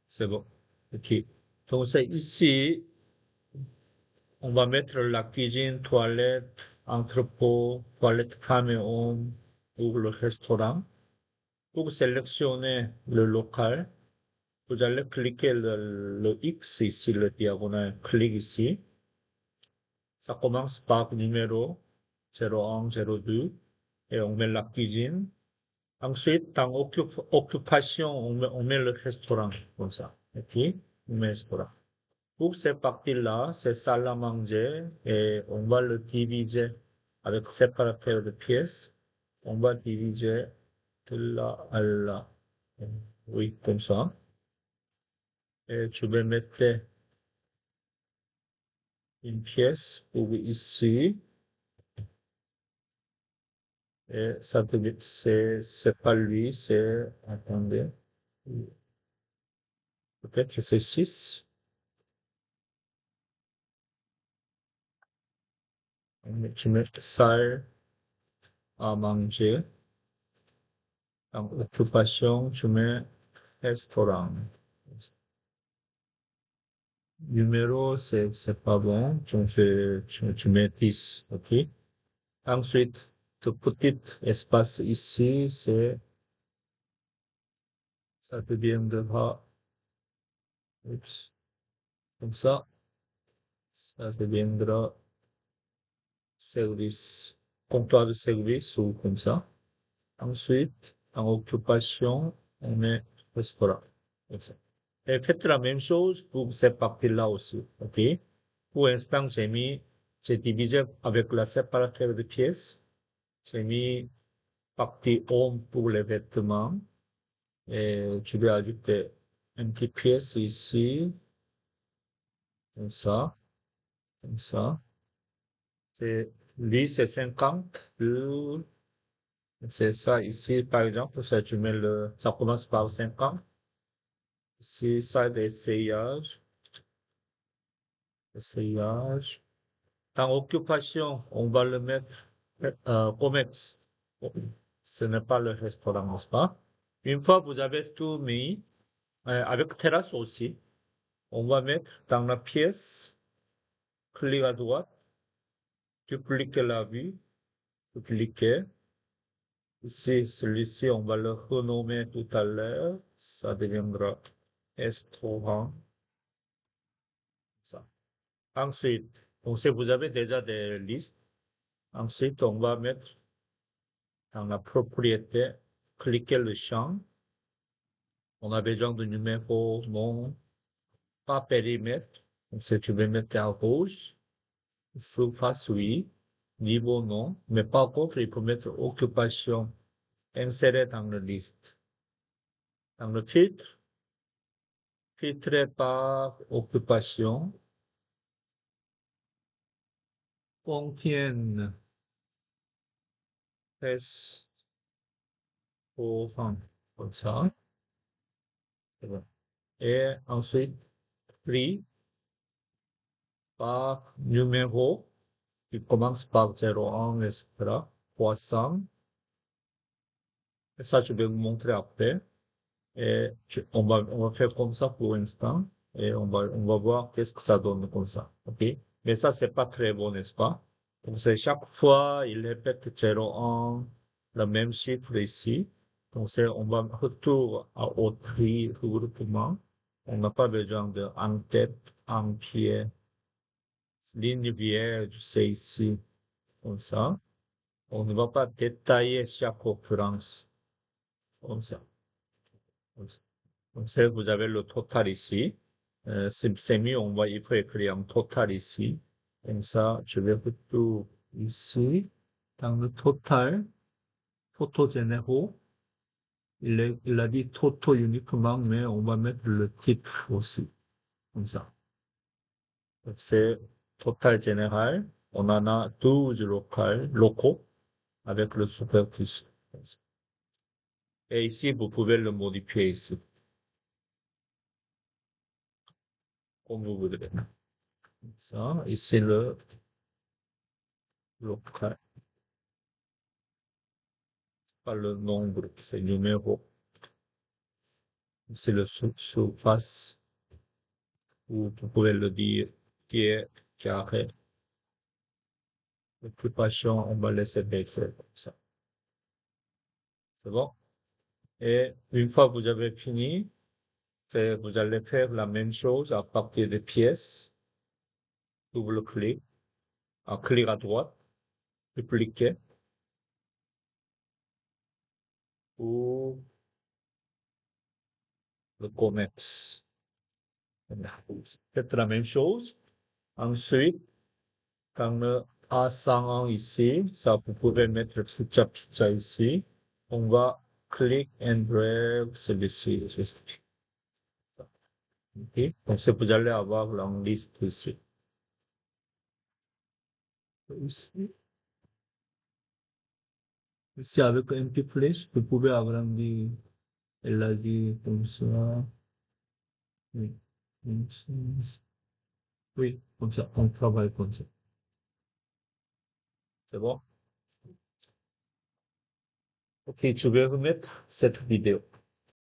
C'est bon. OK. Donc, c'est ici, on va mettre la cuisine, toilette, entrepôt, toilette femme et homme ou le restaurant. Pour sélectionner le local, vous allez cliquer le X ici, le diagonale, clique ici. Ça commence par numéro 01, 02 et on met la cuisine. Ensuite, dans occupation, on met le restaurant, comme ça. OK? On met le restaurant. Pour cette partie-là, c'est salle à manger et on va le diviser avec séparateur de pièces. On va diviser de là à là. Oui, comme ça. Et je vais mettre une pièce pour ici. Et ça devait, c'est pas lui, c'est, attendez. Peut-être que c'est 6. Tu mets salle à manger. En occupation, tu mets restaurant. Numéro, c'est pas bon. Tu mets 10, OK? Ensuite, le petit espace ici, ça deviendra, oups, comme ça deviendra service, comptoir de service ou comme ça. Ensuite, en occupation, on met restaurant. Comme ça. Et faites la même chose pour cette partie-là aussi, OK? Pour l'instant, j'ai divisé avec la séparateur de pièces. J'ai mis partie home pour les vêtements. Et je vais ajouter une petite pièce ici, comme ça, comme ça. Lui, c'est 50. C'est ça ici, par exemple. Ça, ça commence par 50. Ici, ça, d'essayage. Essayage. Dans occupation, on va le mettre commerce. Ce n'est pas le restaurant, n'est-ce pas? Une fois que vous avez tout mis, avec terrasse aussi, on va mettre dans la pièce, clic à droite, dupliquer la vue, dupliquer. Ici, celui-ci, on va le renommer tout à l'heure. Ça deviendra restaurant. Ça. Ensuite, donc si vous avez déjà des listes, ensuite, on va mettre dans la propriété, cliquer le champ. On a besoin de numéro, nom, pas périmètre. Donc, si tu veux mettre en rouge, surface, oui, niveau, non. Mais par contre, il faut mettre occupation, insérer dans la liste. Dans le filtre, filtrer par occupation, contiennent restaurant, comme ça. C'est bon. Et ensuite, prix par numéro, qui commence par 01, etc. 300. Et ça, je vais vous montrer après. Et on va faire comme ça pour l'instant. Et on va voir qu'est-ce que ça donne comme ça. OK? Mais ça, c'est pas très bon, n'est-ce pas? Donc, c'est chaque fois, il répète 01, le même chiffre ici. Donc, on va retour au tri regroupement. On n'a pas besoin de en tête, en pied, ligne vierge, c'est ici, comme ça. On ne va pas détailler chaque occurrence, comme ça. Comme ça. Donc, vous avez le total ici. C'est mieux, il faut écrire un total ici. Comme ça, je vais retourner ici. Dans le total, photo généraux, il a dit toto uniquement, mais on va mettre le titre aussi. Comme ça. Donc, c'est total général. On en a 12 locaux avec le superficie. Et ici, vous pouvez le modifier ici, comme vous voudrez. Ça, et c'est le local, pas le nombre, c'est le numéro. c'est le surface, ou vous pouvez le dire, qui est carré. L'occupation, on va laisser décrire comme ça. C'est bon? Et une fois que vous avez fini, vous allez faire la même chose à partir des pièces. Double-clic, un clic à droite, dupliquer, ou le commerce. Faites la même chose. Ensuite, quand le A101 ici, ça, vous pouvez mettre pizza pizza ici. On va click and drag celui-ci. Ok? Donc, vous allez avoir la liste ici. Ici, ici, avec un petit flèche, vous pouvez agrandir. Elle a dit comme ça. Oui. Comme ça. Oui, comme ça. On travaille comme ça. C'est bon? Ok, je vais remettre cette vidéo.